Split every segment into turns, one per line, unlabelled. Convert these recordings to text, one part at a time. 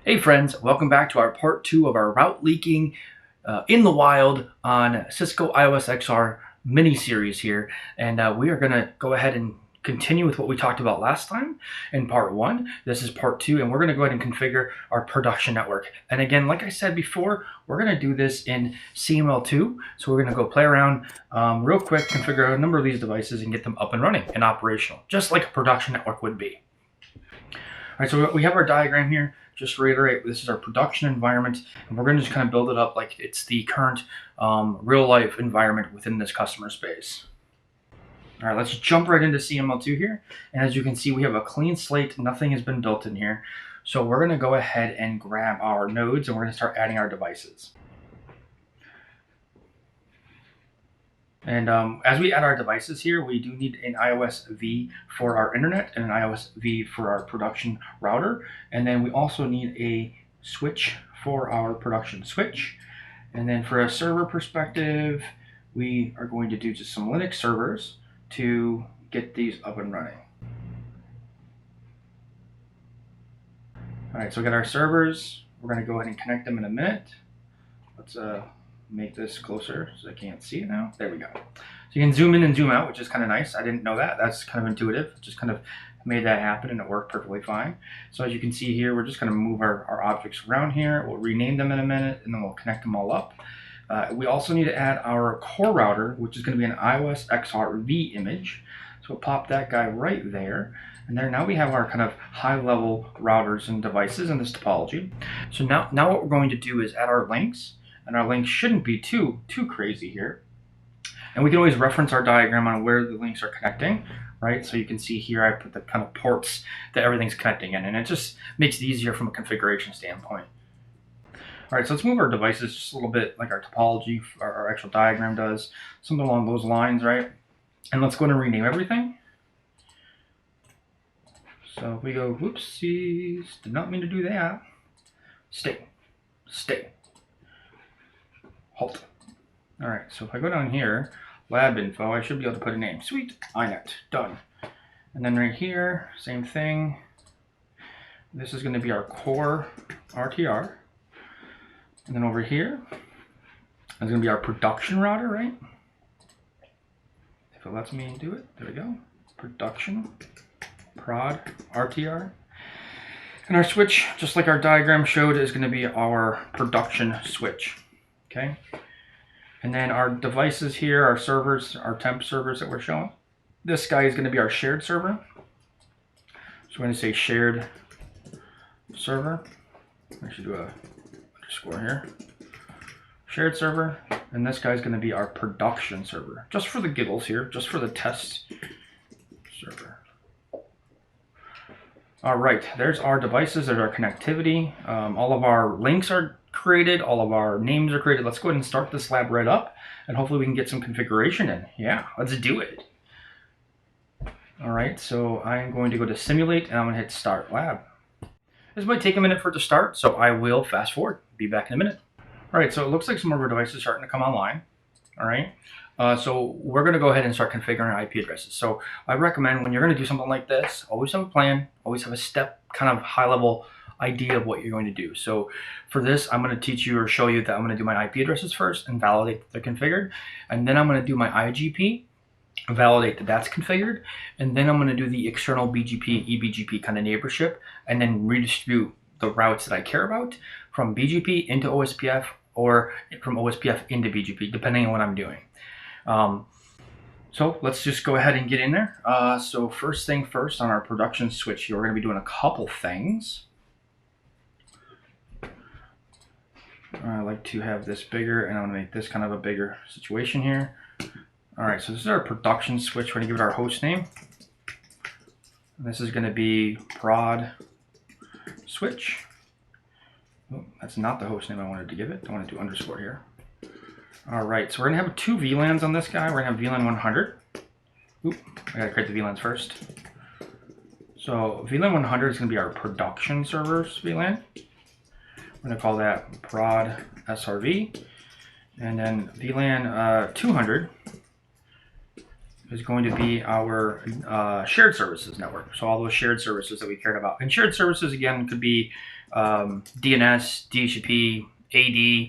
Hey friends, welcome back to our part 2 of our route leaking in the wild on Cisco iOS XR mini series here. And we are going to go ahead and continue with what we talked about last time in part 1. This is part 2, and we're going to go ahead and configure our production network. And again, like I said before, we're going to do this in CML2. So we're going to go play around real quick, configure a number of these devices and get them up and running and operational, just like a production network would be. All right, so we have our diagram here. Just to reiterate, this is our production environment, and we're going to just kind of build it up like it's the current real-life environment within this customer space. All right, let's jump right into CML2 here. And as you can see, we have a clean slate. Nothing has been built in here. So we're going to go ahead and grab our nodes, and we're going to start adding our devices. And as we add our devices here, we do need an iOS V for our internet and an iOS V for our production router. And then we also need a switch for our production switch. And then for a server perspective, we are going to do just some Linux servers to get these up and running. All right, so we got our servers. We're going to go ahead and connect them in a minute. Let's make this closer so I can't see it now. There we go. So you can zoom in and zoom out, which is kind of nice. I didn't know that. That's kind of intuitive. Just kind of made that happen and it worked perfectly fine. So as you can see here, we're just going to move our objects around here. We'll rename them in a minute and then we'll connect them all up. We also need to add our core router, which is going to be an iOS XR V image. So we'll pop that guy right there. And there now we have our kind of high-level routers and devices in this topology. So now what we're going to do is add our links. And our links shouldn't be too crazy here. And we can always reference our diagram on where the links are connecting, right? So you can see here I put the kind of ports that everything's connecting in, and it just makes it easier from a configuration standpoint. All right, so let's move our devices just a little bit like our topology, our actual diagram does, something along those lines, right? And let's go ahead and rename everything. So if we go, whoopsies, did not mean to do that. Stay. Halt. All right, so if I go down here, lab info, I should be able to put a name. Sweet, iNet, done. And then right here, same thing. This is going to be our core RTR. And then over here is going to be our production router, right? If it lets me do it, there we go. Production, prod, RTR. And our switch, just like our diagram showed, is going to be our production switch. Okay, and then our devices here, our servers, our temp servers that we're showing. This guy is going to be our shared server. So we're going to say shared server. I should do a underscore here. Shared server, and this guy is going to be our production server. Just for the giggles here, just for the test server. All right, there's our devices, there's our connectivity. All of our links are created, all of our names are created. Let's go ahead and start this lab right up, and hopefully we can get some configuration in. Yeah, let's do it. All right, so I'm going to go to simulate, and I'm going to hit start lab. This might take a minute for it to start, so I will fast forward. Be back in a minute. All right, so it looks like some of our devices are starting to come online. All right, so we're going to go ahead and start configuring IP addresses. So I recommend when you're going to do something like this, always have a plan, always have a step, kind of high level idea of what you're going to do. So for this, I'm going to teach you or show you that I'm going to do my IP addresses first and validate that they're configured. And then I'm going to do my IGP, validate that that's configured. And then I'm going to do the external BGP, eBGP kind of neighborship, and then redistribute the routes that I care about from BGP into OSPF or from OSPF into BGP, depending on what I'm doing. So let's just go ahead and get in there. So first thing first, on our production switch here, we're going to be doing a couple things. I like to have this bigger, and I'm going to make this kind of a bigger situation here. All right, so this is our production switch. We're going to give it our host name. This is going to be prod switch. Oh, that's not the host name I wanted to give it. I want to do underscore here. All right, so we're going to have 2 VLANs on this guy. We're going to have VLAN 100. Oop, I got to create the VLANs first. So VLAN 100 is going to be our production servers VLAN. We're going to call that prod SRV. And then VLAN 200 is going to be our shared services network. So all those shared services that we cared about. And shared services, again, could be DNS, DHCP,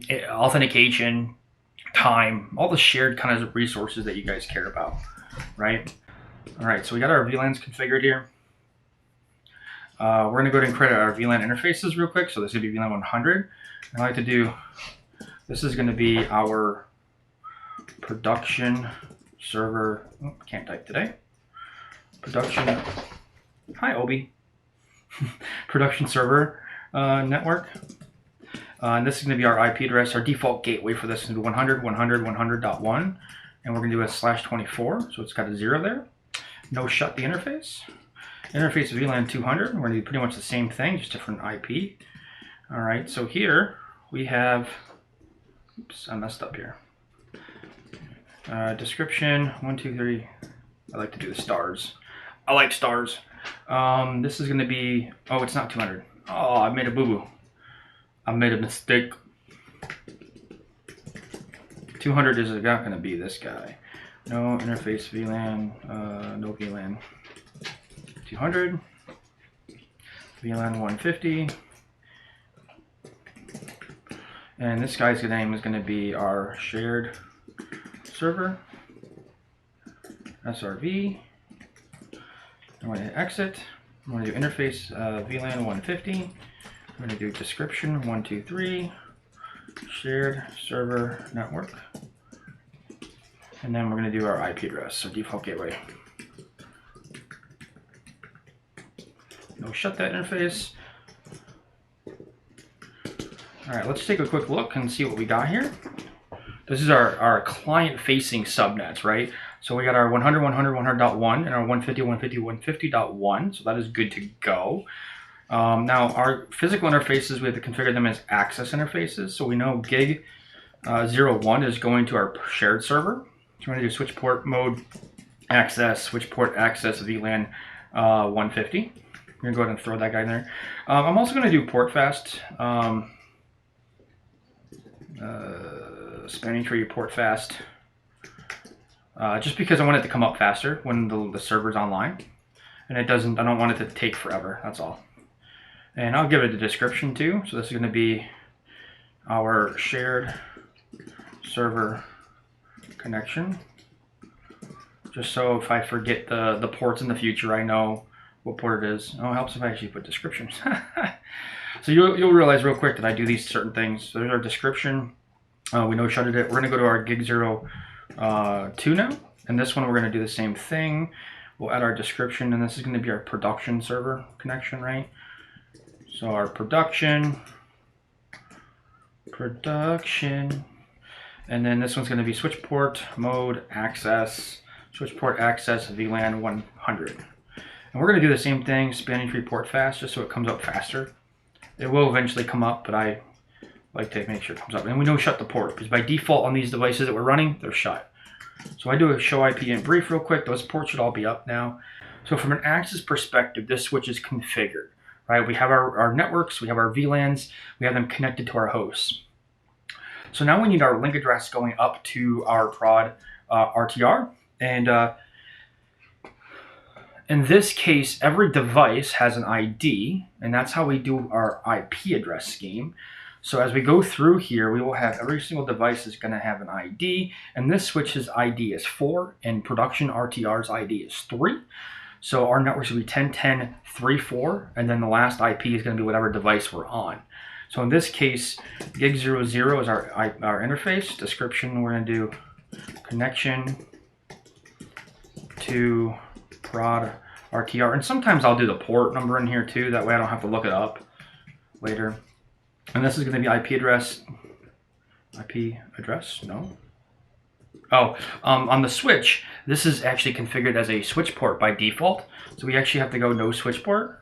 AD, authentication, time, all the shared kind of resources that you guys care about, right? All right, so we got our VLANs configured here. We're going to go ahead and create our VLAN interfaces real quick. So this is going to be VLAN 100. I like to do, this is going to be our production server. Oh, can't type today. Production, hi Obi. Production server network. And this is going to be our IP address. Our default gateway for this is going to be 100, 100, 100.1. And we're going to do a /24. So it's got a 0 there. No shut the interface. Interface of VLAN 200. We're going to do pretty much the same thing, just different IP. All right, so here we have, oops, I messed up here. Description, 1, 2, 3. I like to do the stars. I like stars. This is going to be, oh, it's not 200. Oh, I made a boo-boo. I made a mistake. 200 is not going to be this guy. No interface VLAN, no VLAN. 200, VLAN 150, and this guy's name is going to be our shared server, SRV. I'm going to exit. I'm going to do interface VLAN 150. I'm going to do description 123, shared server network, and then we're going to do our IP address, so default gateway. No shut that interface. All right, let's take a quick look and see what we got here. This is our client-facing subnets, right? So we got our 100, 100, 100.1 and our 150, 150, 150.1. So that is good to go. Now our physical interfaces, we have to configure them as access interfaces. So we know gig 01 is going to our shared server. So we're going to do switch port mode access, switch port access VLAN 150. We're going to go ahead and throw that guy in there. I'm also going to do port fast. Spanning tree port fast. Just because I want it to come up faster when the server's online. And it doesn't, I don't want it to take forever, that's all. And I'll give it a description too. So this is going to be our shared server connection. Just so if I forget the ports in the future, I know what port it is. Oh, it helps if I actually put descriptions. So you'll realize real quick that I do these certain things. So there's our description. We know shuttered it. We're going to go to our gig 02 now. And this one we're going to do the same thing. We'll add our description, and this is going to be our production server connection, right? So our production, and then this one's going to be switch port mode access, switch port access VLAN 100. And we're going to do the same thing, spanning tree port fast, just so it comes up faster. It will eventually come up, but I like to make sure it comes up. And we know shut the port, because by default on these devices that we're running, they're shut. So I do a show IP in brief real quick. Those ports should all be up now. So from an access perspective, this switch is configured, right? We have our networks, we have our VLANs, we have them connected to our hosts. So now we need our link address going up to our prod RTR. And in this case, every device has an ID, and that's how we do our IP address scheme. So as we go through here, we will have every single device is going to have an ID, and this switch's ID is 4, and production RTR's ID is 3. So our network should be 10.10.3.4, and then the last IP is going to be whatever device we're on. So in this case, gig 00 is our interface. Description, we're going to do connection to prod RTR, and sometimes I'll do the port number in here too, that way I don't have to look it up later. And this is going to be IP address, no? Oh, on the switch, this is actually configured as a switch port by default. So we actually have to go no switch port,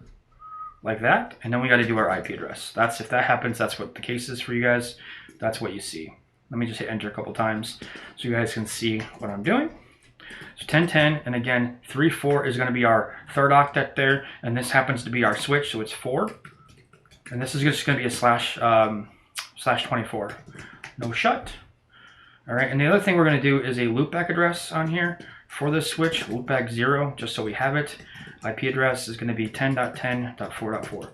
like that, and then we got to do our IP address. That's, if that happens, that's what the case is for you guys. That's what you see. Let me just hit enter a couple times so you guys can see what I'm doing. So 10.10, and again, 3.4 is going to be our third octet there, and this happens to be our switch, so it's 4. And this is just going to be a /24. No shut. All right, and the other thing we're going to do is a loopback address on here for this switch, loopback 0, just so we have it. IP address is going to be 10.10.4.4.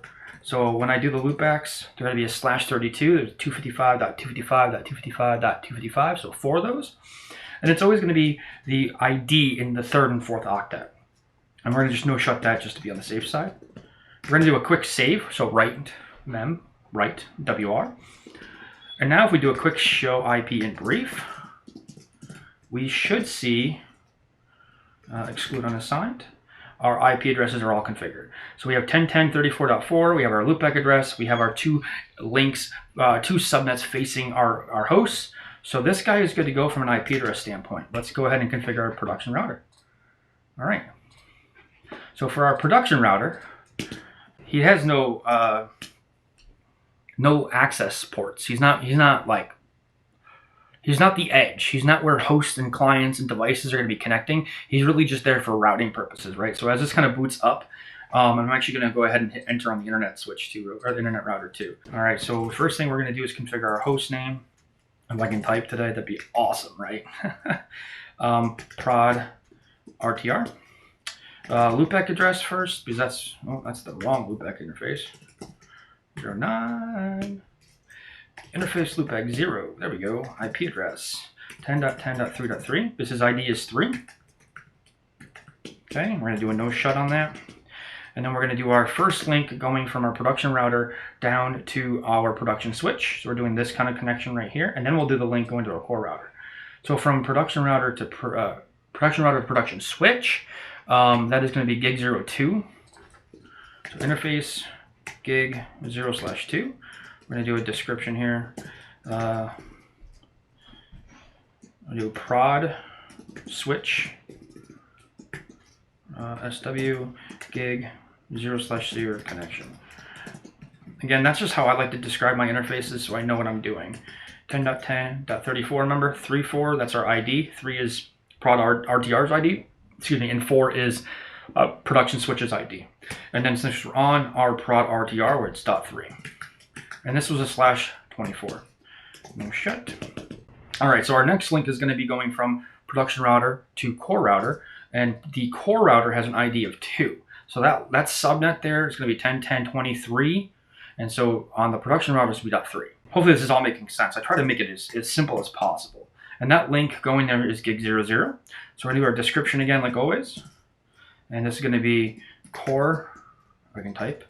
So when I do the loopbacks, there's going to be a /32. There's 255.255.255.255. So 4 of those. And it's always going to be the ID in the 3rd and 4th octet. And we're going to just no shut that just to be on the safe side. We're going to do a quick save. So write mem, write WR. And now if we do a quick show IP in brief, we should see exclude unassigned. Our IP addresses are all configured. So we have 10.10.34.4, we have our loopback address, we have our 2 links, 2 subnets facing our hosts. So this guy is good to go from an IP address standpoint. Let's go ahead and configure our production router. All right. So for our production router, he has no access ports. He's not the edge. He's not where hosts and clients and devices are going to be connecting. He's really just there for routing purposes, right? So as this kind of boots up, I'm actually going to go ahead and hit enter on the internet switch too, or the internet router too. All right, so first thing we're going to do is configure our host name. If I can type today, that'd be awesome, right? Prod RTR. Loopback address first, because that's the wrong loopback interface. 09. Interface loopback 0. There we go. IP address 10.10.3.3. This is ID is 3. Okay, we're going to do a no shut on that. And then we're going to do our first link going from our production router down to our production switch. So we're doing this kind of connection right here. And then we'll do the link going to our core router. So from production router to production switch, that is going to be gig 02. So interface gig 0/2. We're going to do a description here. I'll do prod switch SW gig 0/0 connection. Again, that's just how I like to describe my interfaces so I know what I'm doing. 10.10.34, remember 3.4, that's our ID. 3 is prod RTR's ID, excuse me, and 4 is production switch's ID. And then since we're on our prod RTR, where it's .3. And this was a /24. No shut. All right, so our next link is going to be going from production router to core router, and the core router has an ID of 2. So that subnet there is going to be 10.10.23, and so on the production router it's going to be .3. Hopefully this is all making sense. I try to make it as simple as possible. And that link going there is gig 00. So we're going to do our description again like always. And this is going to be core, I can type,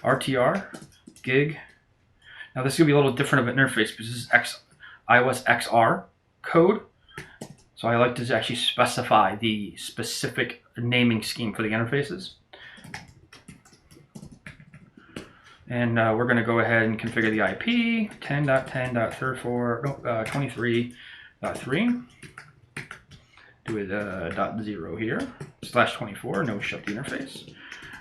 RTR, gig. Now this is going to be a little different of an interface because this is iOS XR code. So I like to actually specify the specific naming scheme for the interfaces. And we're going to go ahead and configure the IP 10.10.23.3. Do it .0 here, /24, no shut the interface.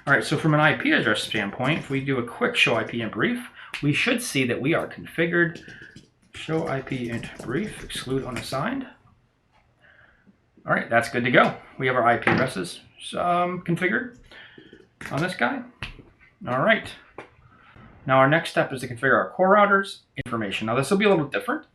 All right, so from an IP address standpoint, if we do a quick show IP in brief, we should see that we are configured. Show IP int brief, exclude unassigned. All right, that's good to go. We have our IP addresses configured on this guy. All right. Now our next step is to configure our core routers information. Now this will be a little different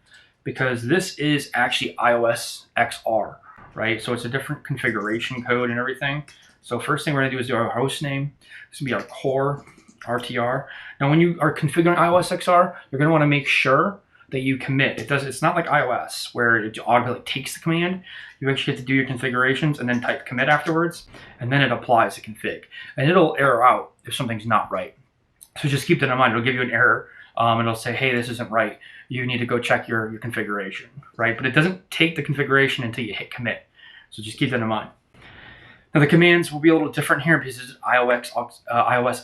because this is actually iOS XR, right? So it's a different configuration code and everything. So first thing we're gonna do is do our host name. This will be our core RTR. Now when you are configuring iOS XR, you're gonna wanna make sure that you commit. It's not like iOS where it automatically takes the command. You actually have to do your configurations and then type commit afterwards, and then it applies the config. And it'll error out if something's not right. So just keep that in mind. It'll give you an error and it'll say, hey, this isn't right. You need to go check your configuration, right? But it doesn't take the configuration until you hit commit. So just keep that in mind. Now the commands will be a little different here because it's iOS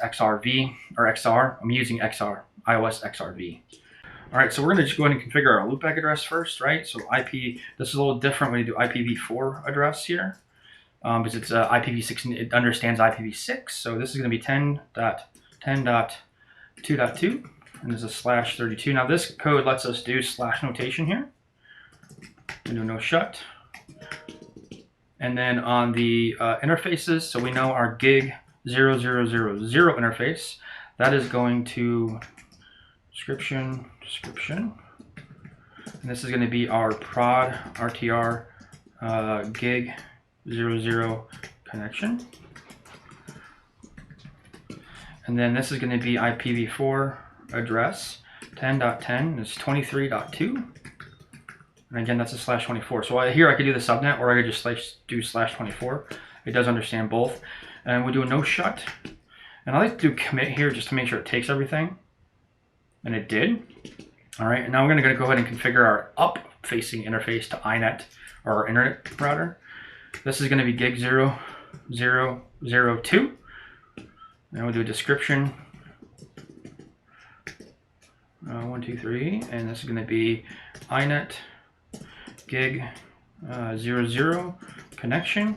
XRV or XR. I'm using XR, iOS XRV. All right, so we're gonna just go ahead and configure our loopback address first, right? So IP, this is a little different when you do IPv4 address here because it's IPv6, it understands IPv6. So this is gonna be 10.10.2.2, and there's a /32. Now this code lets us do slash notation here. We do no shut. And then on the interfaces, so we know our gig 0000 interface, that is going to description, and this is going to be our prod RTR gig 00 connection. And And then this is going to be IPv4 address 10.10 is 23.2. And again, that's a /24. So here I could do the subnet, or I could just do /24. It does understand both. And we'll do a no shut. And I like to do commit here just to make sure it takes everything. And it did. All right, and now we're going to go ahead and configure our up-facing interface to iNet, or our internet router. This is going to be gig 0002. And we'll do a description. 1, 2, 3, and this is going to be iNet gig 00 connection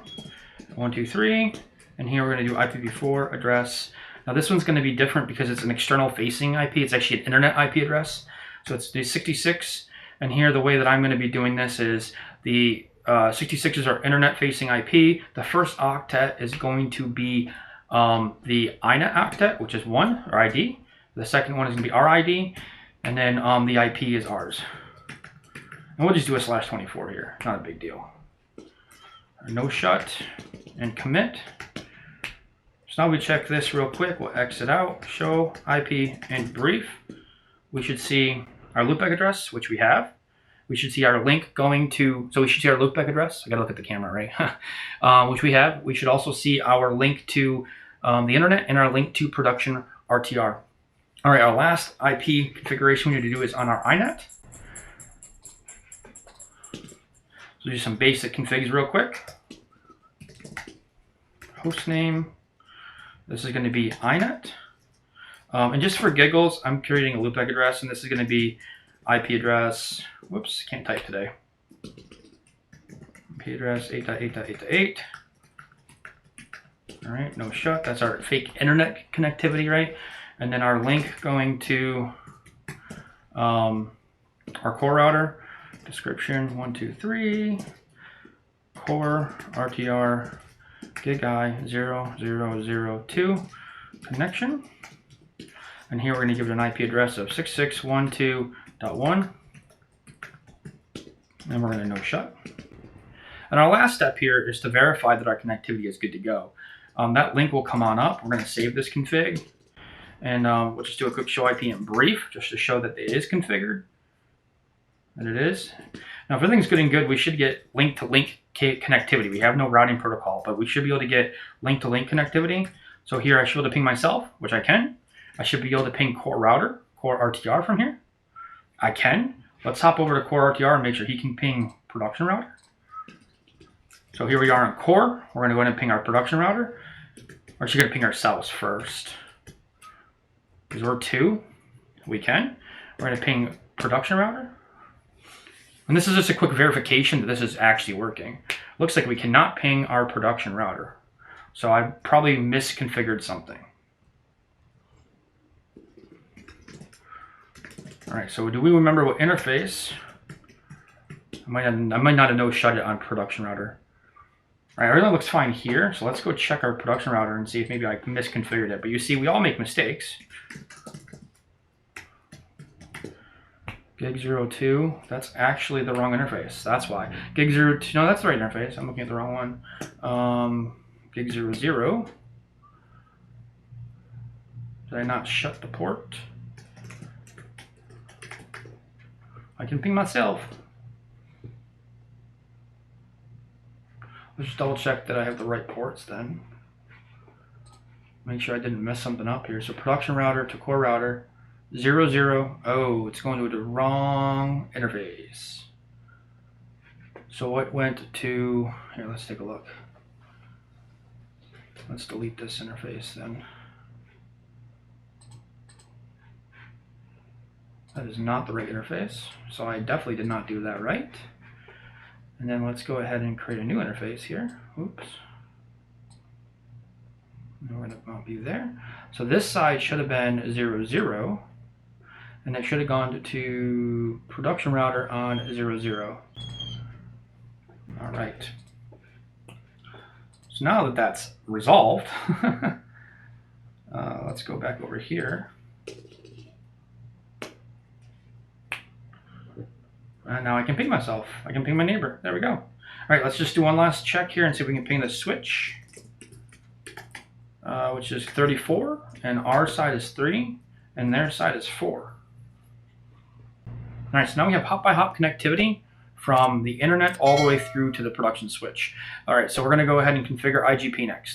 1, 2, 3, and here we're going to do IPv4 address. Now this one's going to be different because it's an external facing IP. It's actually an internet IP address, so it's the 66. And here the way that I'm going to be doing this is the 66 is our internet facing IP. The first octet is going to be the iNet octet, which is 1 or ID. The second one is going to be our ID, and then the IP is ours. And we'll just do a /24 here, not a big deal. No shut and commit. So now we check this real quick. We'll exit out, show IP and brief. We should see our loopback address, which we have. We should see our link going to, so we should see our loopback address. I gotta look at the camera, right? Which we have. We should also see our link to the internet and our link to production RTR. All right, our last IP configuration we need to do is on our iNet. So do some basic configs real quick. Hostname. This is going to be iNet. And just for giggles, I'm creating a loopback address, and this is going to be IP address. Whoops, can't type today. IP address 8.8.8.8. All right, no shut. That's our fake internet connectivity, right? And then our link going to our core router. Description 1, 2, 3. Core RTR gig I0002 connection. And here we're going to give it an IP address of 6612.1. And we're going to no shut. And our last step here is to verify that our connectivity is good to go. That link will come on up. We're going to save this config. And we'll just do a quick show IP in brief just to show that it is configured. And it is. Now, if everything's good and good, we should get link-to-link connectivity. We have no routing protocol, but we should be able to get link-to-link connectivity. So here I should be able to ping myself, which I can. I should be able to ping core router, core RTR from here. I can. Let's hop over to core RTR and make sure he can ping production router. So here we are on core. We're going to go ahead and ping our production router. We're actually going to ping ourselves first. Because we're 2, we can. We're going to ping production router. And this is just a quick verification that this is actually working. Looks like we cannot ping our production router. So I probably misconfigured something. All right, so do we remember what interface? I might not have no shut it on production router. All right, everything looks fine here. So let's go check our production router and see if maybe I misconfigured it. But you see, we all make mistakes. Gig 02, that's actually the wrong interface. That's why. Gig 02, no, that's the right interface. I'm looking at the wrong one. Gig 00. Did I not shut the port? I can ping myself. Let's just double check that I have the right ports then. Make sure I didn't mess something up here. So production router to core router. 00. Oh, it's going to the wrong interface. So it went to, here, let's take a look. Let's delete this interface then. That is not the right interface. So I definitely did not do that right. And then let's go ahead and create a new interface here. Oops. And we're going to mount you there. So this side should have been 00. And it should have gone to production router on 00. All right. So now that that's resolved, let's go back over here. And now I can ping myself. I can ping my neighbor. There we go. All right, let's just do one last check here and see if we can ping the switch. which is 34, and our side is 3, and their side is 4. All right, so now we have hop-by-hop connectivity from the internet all the way through to the production switch. All right, so we're going to go ahead and configure IGP next.